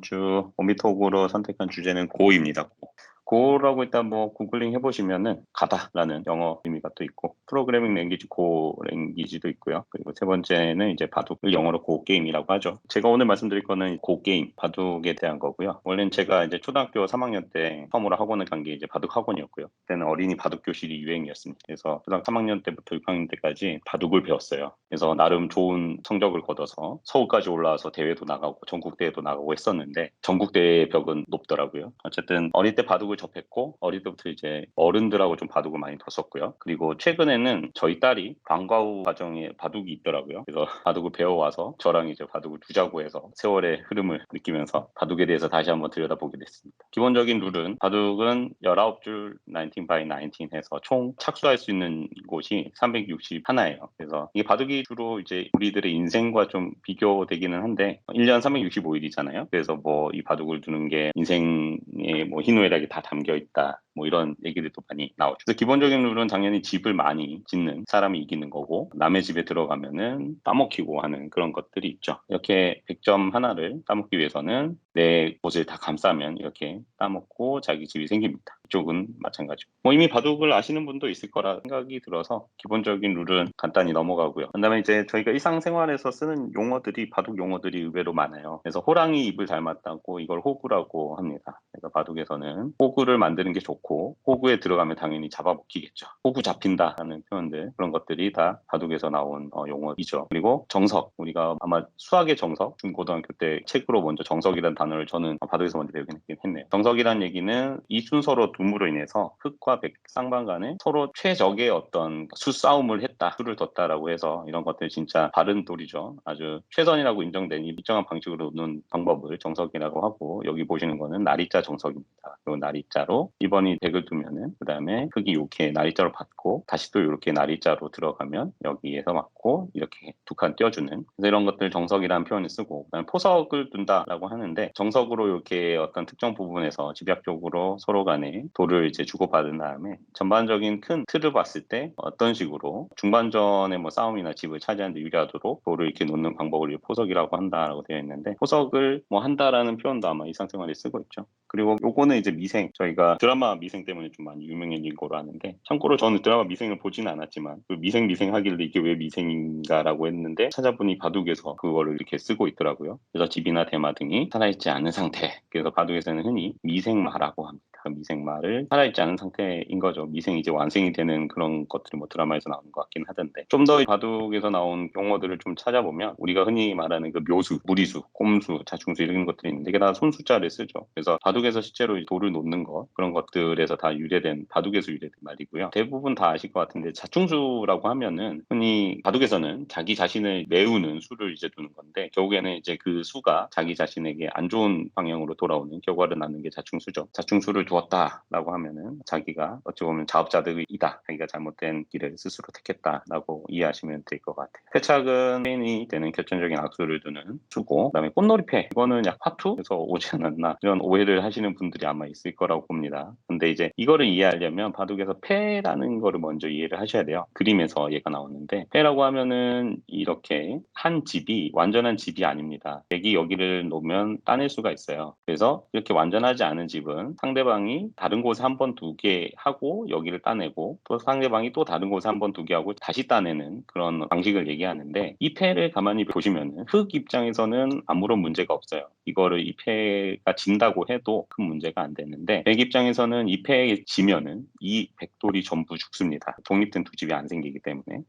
주 모미톡으로 선택한 주제는 고입니다. 고라고 일단 뭐 구글링 해보시면은 가다라는 영어 의미가 또 있고 프로그래밍 랭귀지 고 랭귀지도 있고요. 그리고 세 번째는 이제 바둑을 영어로 고 게임이라고 하죠. 제가 오늘 말씀드릴 거는 고 게임 바둑에 대한 거고요. 원래는 제가 이제 초등학교 3학년 때 처음으로 학원을 간 게 이제 바둑 학원이었고요. 그때는 어린이 바둑 교실이 유행이었습니다. 그래서 초등학교 3학년 때부터 6학년 때까지 바둑을 배웠어요. 그래서 나름 좋은 성적을 거둬서 서울까지 올라와서 대회도 나가고 전국 대회도 나가고 했었는데 전국 대회의 벽은 높더라고요. 어쨌든 어릴 때 바둑을 접했고 어릴 때부터 이제 어른들하고 좀 바둑을 많이 뒀었고요. 그리고 최근에는 저희 딸이 방과 후 과정에 바둑이 있더라고요. 그래서 바둑을 배워와서 저랑 이제 바둑을 두자고 해서 세월의 흐름을 느끼면서 바둑에 대해서 다시 한번 들여다보게 됐습니다. 기본적인 룰은 바둑은 19줄 19 by 19 해서 총 착수할 수 있는 곳이 361예요. 그래서 이게 바둑이 주로 이제 우리들의 인생과 좀 비교되기는 한데 1년 365일이잖아요. 그래서 뭐 이 바둑을 두는 게 인생의 뭐 희노애락이 다 담겨 있다. 뭐 이런 얘기들도 많이 나오죠. 그래서 기본적인 룰은 당연히 집을 많이 짓는 사람이 이기는 거고 남의 집에 들어가면은 따먹히고 하는 그런 것들이 있죠. 이렇게 100점 하나를 따먹기 위해서는 내 곳을 다 감싸면 이렇게 따먹고 자기 집이 생깁니다. 이쪽은 마찬가지고. 뭐 이미 바둑을 아시는 분도 있을 거라 생각이 들어서 기본적인 룰은 간단히 넘어가고요. 그다음에 이제 저희가 일상생활에서 쓰는 용어들이 바둑 용어들이 의외로 많아요. 그래서 호랑이 입을 닮았다고 이걸 호구라고 합니다. 그래서 바둑에서는 호구를 만드는 게 좋고 호구에 들어가면 당연히 잡아먹히겠죠. 호구 잡힌다라는 표현들 그런 것들이 다 바둑에서 나온 용어이죠. 그리고 정석 우리가 아마 수학의 정석 중고등학교 때 책으로 먼저 정석이라는 단어를 저는 바둑에서 먼저 배우긴 했네요. 정석이라는 얘기는 이 순서로 둠으로 인해서 흑과 백 쌍방 간에 서로 최적의 어떤 수싸움을 했다, 수를 뒀다라고 해서 이런 것들 진짜 바른 돌이죠. 아주 최선이라고 인정된 일정한 방식으로 놓는 방법을 정석이라고 하고 여기 보시는 거는 나리자 정석입니다. 그리고 나리자로 1번이 백을 두면은 그 다음에 흑이 이렇게 나리자로 받고 다시 또 이렇게 나리자로 들어가면 여기에서 맞고 이렇게 두 칸 띄워주는 그래서 이런 것들 정석이라는 표현을 쓰고 그다음에 포석을 둔다라고 하는데 정석으로 이렇게 어떤 특정 부분에서 집약적으로 서로 간에 돌을 이제 주고받은 다음에 전반적인 큰 틀을 봤을 때 어떤 식으로 중반전에 뭐 싸움이나 집을 차지하는 데 유리하도록 돌을 이렇게 놓는 방법을 포석이라고 한다라고 되어 있는데 포석을 뭐 한다라는 표현도 아마 일상생활에 쓰고 있죠. 그리고 요거는 이제 미생 저희가 드라마 미생 때문에 좀 많이 유명해진 거로 아는데 참고로 저는 드라마 미생을 보지는 않았지만 그 미생 하길래 이게 왜 미생인가라고 했는데 찾아보니 바둑에서 그거를 이렇게 쓰고 있더라고요. 그래서 집이나 대마 등이 살아있지 않은 상태 그래서 바둑에서는 흔히 미생마라고 합니다. 미생마를 살아있지 않은 상태인 거죠. 미생이 이제 완생이 되는 그런 것들이 뭐 드라마에서 나오는 것 같긴 하던데 좀 더 바둑에서 나온 용어들을 좀 찾아보면 우리가 흔히 말하는 그 묘수, 무리수, 꼼수, 자충수 이런 것들이 있는데 이게 다 손수자를 쓰죠. 그래서 바둑에서 실제로 돌을 놓는 것 그런 것들에서 다 유래된 바둑에서 유래된 말이고요. 대부분 다 아실 것 같은데 자충수라고 하면은 흔히 바둑에서는 자기 자신을 메우는 수를 이제 두는 건데 결국에는 이제 그 수가 자기 자신에게 안 좋은 방향으로 돌아오는 결과를 낳는 게 자충수죠. 자충수를 두었다라고 하면은 자기가 어찌 보면 자업자득이다. 자기가 잘못된 길을 스스로 택했다라고 이해하시면 될 것 같아요. 패착은 페인이 되는 결정적인 악수를 두는 수고 그다음에 꽃놀이패 이거는 약 화투에서 오지 않았나 이런 오해를 하시는 분들이 아마 있을 거라고 봅니다. 근데 이제 이거를 이해하려면 바둑에서 패라는 거를 먼저 이해를 하셔야 돼요. 그림에서 얘가 나오는데 패라고 하면은 이렇게 한 집이 완전한 집이 아닙니다. 백이 여기를 놓으면 따낼 수가 있어요. 그래서 이렇게 완전하지 않은 집은 상대방이 다른 곳에 한 번 두게 하고 여기를 따내고 또 상대방이 또 다른 곳에 한 번 두게 하고 다시 따내는 그런 방식을 얘기하는데 이 패를 가만히 보시면 흑 입장에서는 아무런 문제가 없어요. 이거를 이 패가 진다고 해도 큰 문제가 안 되는데 백 입장에서는 이 패에 지면은 이 백돌이 전부 죽습니다. 독립된 두 집이 안 생기기 때문에.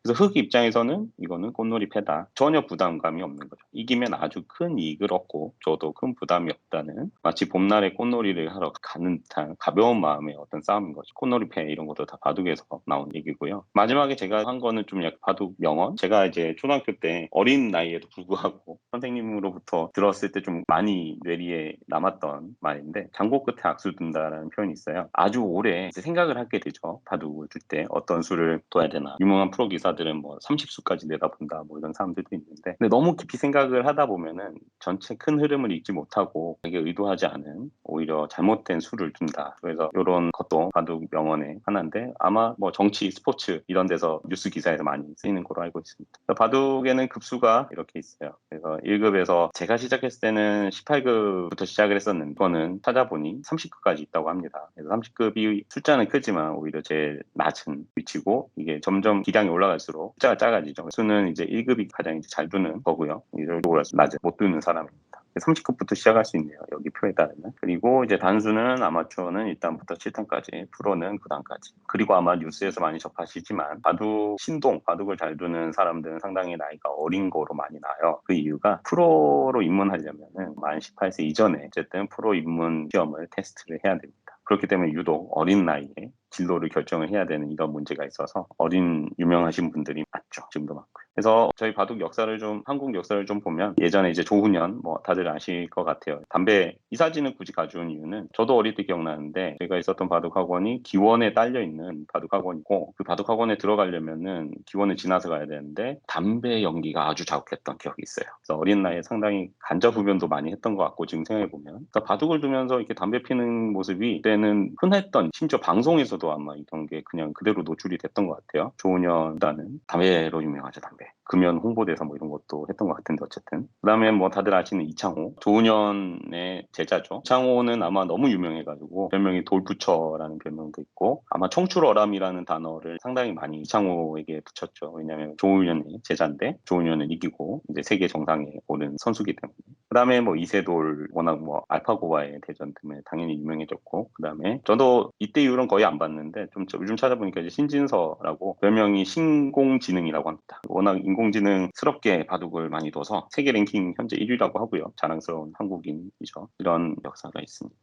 그래서 흑 입장에서는 이거는 꽃놀이 패다. 전혀 부담감이 없는 거죠. 이기면 아주 큰 이익을 얻고 저도 큰 부담이 없다는 마치 봄날에 꽃놀이를 하러 가는 듯한 가벼운 마음의 어떤 싸움인 거죠. 꽃놀이 패 이런 것도 다 바둑에서 나온 얘기고요. 마지막에 제가 한 거는 좀 약간 바둑 명언. 제가 이제 초등학교 때 어린 나이에도 불구하고 선생님으로부터 들었을 때 좀 많이 뇌리에 남았던 말인데 장고 끝에 악수 둔다라는 표현이 있어요. 아주 오래 생각을 하게 되죠. 바둑을 둘 때 어떤 수를 둬야 되나. 유명한 프로 기사 작가들은 뭐 30수까지 내다본다 뭐 이런 사람들도 있는데, 근데 너무 깊이 생각을 하다 보면은 전체 큰 흐름을 읽지 못하고 되게 의도하지 않은 오히려 잘못된 수를 둔다. 그래서 이런 것도 바둑 명언의 하나인데, 아마 뭐 정치, 스포츠 이런 데서 뉴스 기사에서 많이 쓰이는 걸로 알고 있습니다. 바둑에는 급수가 이렇게 있어요. 그래서 1급에서 제가 시작했을 때는 18급부터 시작을 했었는데, 이거는 찾아보니 30급까지 있다고 합니다. 그래서 30급이 숫자는 크지만 오히려 제일 낮은 위치고, 이게 점점 기량이 올라갈수록 숫자가 작아지죠. 수는 이제 1급이 가장 이제 잘 두는 거고요. 이쪽으로 낮은 못 두는 사람입니다. 30급부터 시작할 수 있네요. 여기 표에 따르면. 그리고 이제 단수는 아마추어는 1단부터 7단까지, 프로는 9단까지. 그리고 아마 뉴스에서 많이 접하시지만 바둑 신동, 바둑을 잘 두는 사람들은 상당히 나이가 어린 거로 많이 나요. 그 이유가 프로로 입문하려면은 만 18세 이전에 어쨌든 프로 입문 시험을 테스트를 해야 됩니다. 그렇기 때문에 유독 어린 나이에 진로를 결정을 해야 되는 이런 문제가 있어서 어린 유명하신 분들이 많죠. 지금도 많고요. 그래서 저희 바둑 역사를 좀, 한국 역사를 좀 보면, 예전에 이제 조훈현, 뭐 다들 아실 것 같아요. 담배, 이 사진을 굳이 가져온 이유는 저도 어릴 때 기억나는데, 제가 있었던 바둑 학원이 기원에 딸려 있는 바둑 학원이고, 그 바둑 학원에 들어가려면은 기원을 지나서 가야 되는데 담배 연기가 아주 자욱했던 기억이 있어요. 그래서 어린 나이에 상당히 간접흡연도 많이 했던 것 같고, 지금 생각해 보면, 그러니까 바둑을 두면서 이렇게 담배 피는 모습이 그때는 흔했던, 심지어 방송에서도 아마 이런 게 그냥 그대로 노출이 됐던 것 같아요. 조은현이라는 담배로 유명하죠, 담배. 금연 홍보대사 뭐 이런 것도 했던 것 같은데, 어쨌든. 그 다음에 뭐 다들 아시는 이창호, 조은현의 제자죠. 이창호는 아마 너무 유명해가지고 별명이 돌부처라는 별명도 있고, 아마 청출어람이라는 단어를 상당히 많이 이창호에게 붙였죠. 왜냐하면 조은현의 제자인데 조은현을 이기고 이제 세계 정상에 오른 선수기 때문에. 그 다음에 뭐 이세돌, 워낙 뭐 알파고와의 대전 때문에 당연히 유명해졌고, 그 다음에 저도 이때 이후로는 거의 안 봤는데 좀 요즘 찾아보니까 이제 신진서라고, 별명이 신공지능이라고 합니다. 워낙 인공지능스럽게 바둑을 많이 둬서 세계 랭킹 현재 1위라고 하고요. 자랑스러운 한국인이죠. 이런 역사가 있습니다.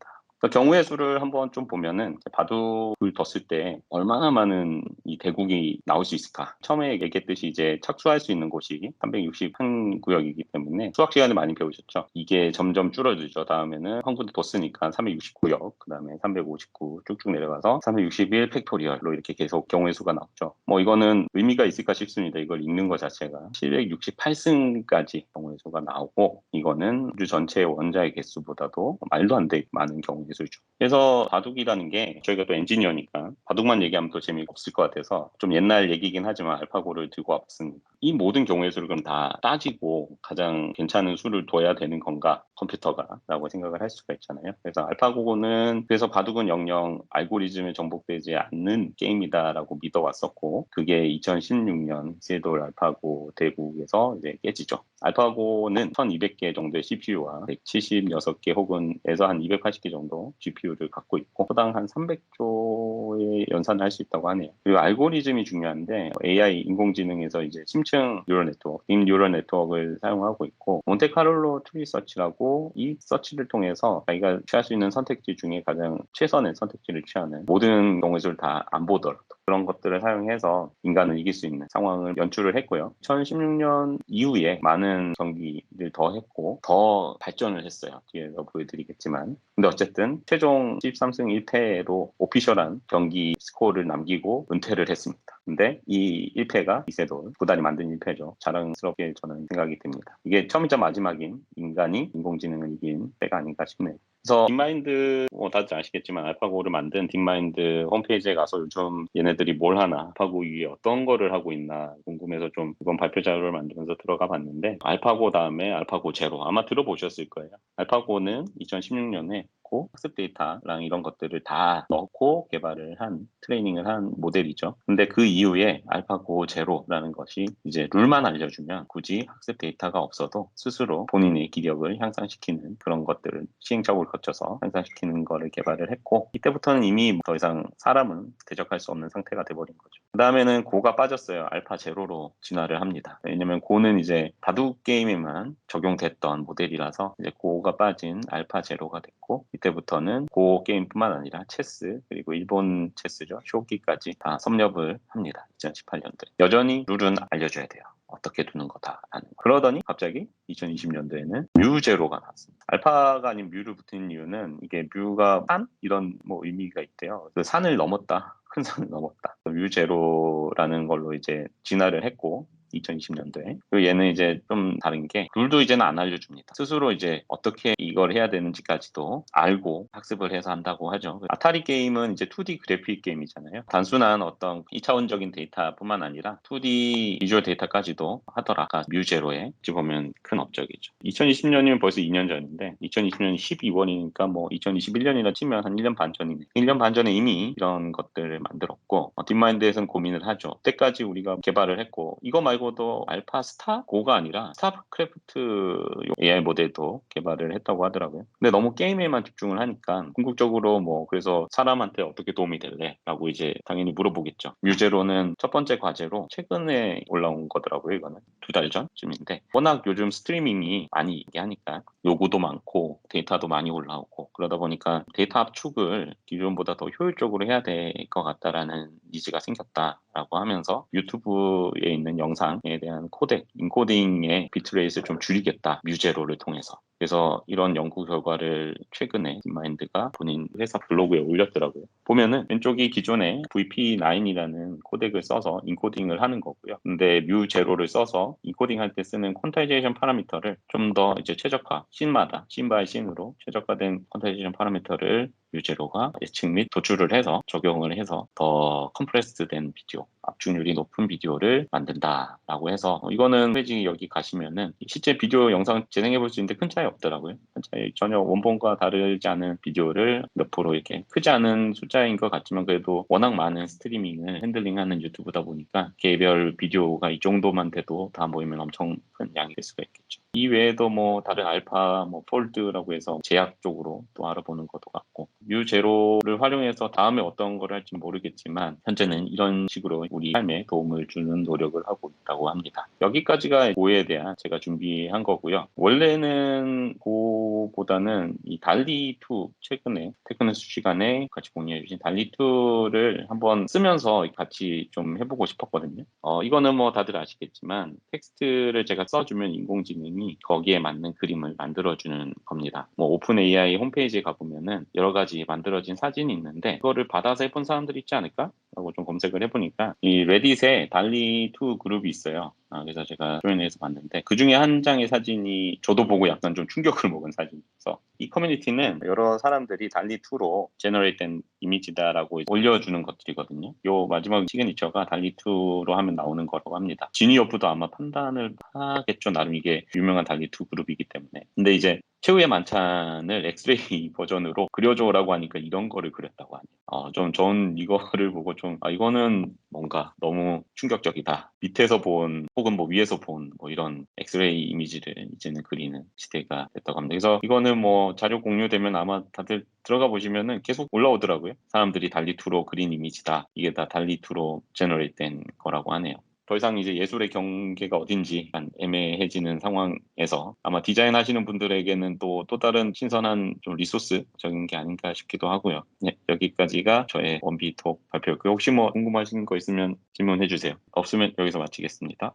경우의 수를 한번 좀 보면은, 바둑을 뒀을 때 얼마나 많은 이 대국이 나올 수 있을까? 처음에 얘기했듯이 이제 착수할 수 있는 곳이 361구역이기 때문에 수학 시간에 많이 배우셨죠? 이게 점점 줄어들죠. 다음에는 한 군데 뒀으니까 369역, 그 다음에 359 쭉쭉 내려가서 361 팩토리얼로 이렇게 계속 경우의 수가 나오죠. 뭐 이거는 의미가 있을까 싶습니다. 이걸 읽는 것 자체가 768승까지 경우의 수가 나오고, 이거는 우주 전체 원자의 개수보다도 말도 안 돼 많은 경우의 수죠. 그래서 바둑이라는 게, 저희가 또 엔지니어니까 바둑만 얘기하면 또 재미없을 것 같아서 좀 옛날 얘기긴 하지만 알파고를 들고 와봤습니다. 이 모든 경우의 수를 그럼 다 따지고 가장 괜찮은 수를 둬야 되는 건가, 컴퓨터가 라고 생각을 할 수가 있잖아요. 그래서 알파고는, 그래서 바둑은 영영 알고리즘에 정복되지 않는 게임이다라고 믿어왔었고, 그게 2016년 이세돌 알파고 대국에서 이제 깨지죠. 알파고는 1200개 정도의 CPU와 176개 혹은 에서 한 280개 정도 GPU를 갖고 있고, 호당 한 300조의 연산을 할 수 있다고 하네요. 그리고 알고리즘이 중요한데, AI 인공지능에서 이제 심층 뉴럴 네트워크, 딥 뉴럴 네트워크를 사용하고 있고, 몬테카를로 트리 서치라고, 이 서치를 통해서 자기가 취할 수 있는 선택지 중에 가장 최선의 선택지를 취하는, 모든 경우의 수를 다 안 보더라도 그런 것들을 사용해서 인간을 이길 수 있는 상황을 연출을 했고요. 2016년 이후에 많은 경기를 더 했고 더 발전을 했어요. 뒤에서 보여드리겠지만. 근데 어쨌든 최종 13승 1패로 오피셜한 경기 스코어를 남기고 은퇴를 했습니다. 근데 이 1패가 이세돌, 구단이 만든 1패죠. 자랑스럽게 저는 생각이 듭니다. 이게 처음이자 마지막인 인간이 인공지능을 이긴 패가 아닌가 싶네요. 그래서 딥마인드, 다들 아시겠지만 알파고를 만든 딥마인드 홈페이지에 가서 요즘 얘네들이 뭘 하나, 알파고 위에 어떤 거를 하고 있나 궁금해서 좀 이번 발표 자료를 만들면서 들어가 봤는데, 알파고 다음에 알파고 제로, 아마 들어보셨을 거예요. 알파고는 2016년에 학습 데이터랑 이런 것들을 다 넣고 개발을 한, 트레이닝을 한 모델이죠. 근데 그 이후에 알파고 제로라는 것이 이제 룰만 알려주면 굳이 학습 데이터가 없어도 스스로 본인의 기력을 향상시키는 그런 것들을 시행착오를 거쳐서 향상시키는 거를 개발을 했고, 이때부터는 이미 더 이상 사람은 대적할 수 없는 상태가 돼버린 거죠. 그 다음에는 고가 빠졌어요. 알파 제로로 진화를 합니다. 왜냐면 고는 이제 바둑 게임에만 적용됐던 모델이라서 이제 고가 빠진 알파 제로가 됐고, 이때부터는 고 게임뿐만 아니라 체스, 그리고 일본 체스죠, 쇼기까지 다 섭렵을 합니다. 2018년도에. 여전히 룰은 알려줘야 돼요. 어떻게 두는 거다 하는. 그러더니 갑자기 2020년도에는 뮤 제로가 나왔습니다. 알파가 아닌 뮤를 붙인 이유는, 이게 뮤가 산? 이런 뭐 의미가 있대요. 그 산을 넘었다. 큰 선을 넘었다. 뮤제로라는 걸로 이제 진화를 했고 2020년도에. 그리고 얘는 이제 좀 다른 게 룰도 이제는 안 알려줍니다. 스스로 이제 어떻게 이걸 해야 되는지까지도 알고 학습을 해서 한다고 하죠. 아타리 게임은 이제 2D 그래픽 게임이잖아요. 단순한 어떤 2차원적인 데이터뿐만 아니라 2D 비주얼 데이터까지도 하더라. 뮤제로에 어찌 보면 큰 업적이죠. 2020년이면 벌써 2년 전인데 2020년이 12월이니까 뭐 2021년이라 치면 한 1년 반 전이네. 1년 반 전에 이미 이런 것들을 만들었고 딥마인드에서는 고민을 하죠. 그때까지 우리가 개발을 했고 이거 말고도 알파 스타 고가 아니라 스타크래프트 AI 모델도 개발을 했다고 하더라고요. 근데 너무 게임에만 집중을 하니까 궁극적으로 뭐 그래서 사람한테 어떻게 도움이 될래? 라고 이제 당연히 물어보겠죠. 뮤제로는 첫 번째 과제로 최근에 올라온 거더라고요. 이거는 2달 전쯤인데 워낙 요즘 스트리밍이 많이 얘기하니까 요구도 많고 데이터도 많이 올라오고 그러다 보니까 데이터 압축을 기존보다 더 효율적으로 해야 될 것 같다라는 니즈가 생겼다라고 하면서 유튜브에 있는 영상에 대한 코덱, 인코딩의 비트레이트를 좀 줄이겠다. 뮤제로를 통해서. 그래서 이런 연구 결과를 최근에 딥마인드가 본인 회사 블로그에 올렸더라고요. 보면은 왼쪽이 기존에 VP9이라는 코덱을 써서 인코딩을 하는 거고요. 근데 뮤제로를 써서 인코딩 할 때 쓰는 퀀타이제이션 파라미터를 좀 더 이제 최적화, 씬마다 씬 바이 씬으로 최적화된 퀀타이제이션 파라미터를 뮤제로가 예측 및 도출을 해서 적용을 해서 더 컴프레스된 비디오, 압축률이 높은 비디오를 만든다라고 해서 이거는 페이지 여기 가시면은 실제 비디오 영상 재생해 볼 수 있는데 큰 차이 없더라고요. 큰 차이 전혀 원본과 다르지 않은 비디오를 몇 프로 이렇게 크지 않은 숫자인 것 같지만 그래도 워낙 많은 스트리밍을 핸들링하는 유튜브다 보니까 개별 비디오가 이 정도만 돼도 다 모이면 엄청 큰 양이 될 수가 있겠죠. 이 외에도 뭐 다른 알파, 뭐 폴드라고 해서 제약 쪽으로 또 알아보는 것도 같고 뮤제로를 활용해서 다음에 어떤 걸 할지 모르겠지만 현재는 이런 식으로 우리 삶에 도움을 주는 노력을 하고 있다고 합니다. 여기까지가 고에 대한 제가 준비한 거고요. 원래는 고보다는 이 달리2 최근에 테크니스 시간에 같이 공유해 주신 달리2를 한번 쓰면서 같이 좀 해보고 싶었거든요. 이거는 뭐 다들 아시겠지만 텍스트를 제가 써주면 인공지능이 거기에 맞는 그림을 만들어주는 겁니다. 뭐 오픈 AI 홈페이지에 가보면은 여러 가지 만들어진 사진이 있는데 그거를 받아서 해본 사람들이 있지 않을까? 라고 좀 검색을 해보니까 이 레딧에 달리2 그룹이 있어요. 그래서 제가 조인해서 봤는데 그 중에 한 장의 사진이 저도 보고 약간 좀 충격을 먹은 사진이어서 이 커뮤니티는 여러 사람들이 달리2로 제너레이트된 이미지다라고 올려주는 것들이거든요. 요 마지막 시그니처가 달리2로 하면 나오는 거라고 합니다. 지니어프도 아마 판단을 하겠죠. 나름 이게 유명한 달리2 그룹이기 때문에. 근데 이제 최후의 만찬을 엑스레이 버전으로 그려줘라고 하니까 이런 거를 그렸다고 하네요. 전 이거를 보고 이거는 뭔가 너무 충격적이다. 밑에서 본 혹은 뭐 위에서 본 뭐 이런 엑스레이 이미지를 이제는 그리는 시대가 됐다고 합니다. 그래서 이거는 뭐 자료 공유되면 아마 다들 들어가 보시면은 계속 올라오더라고요. 사람들이 달리2로 그린 이미지다. 이게 다 달리2로 제너레이트 된 거라고 하네요. 더 이상 이제 예술의 경계가 어딘지 애매해지는 상황에서 아마 디자인 하시는 분들에게는 또 다른 신선한 좀 리소스적인 게 아닌가 싶기도 하고요. 네, 여기까지가 저의 원비톡 발표였고요. 혹시 뭐 궁금하신 거 있으면 질문해 주세요. 없으면 여기서 마치겠습니다.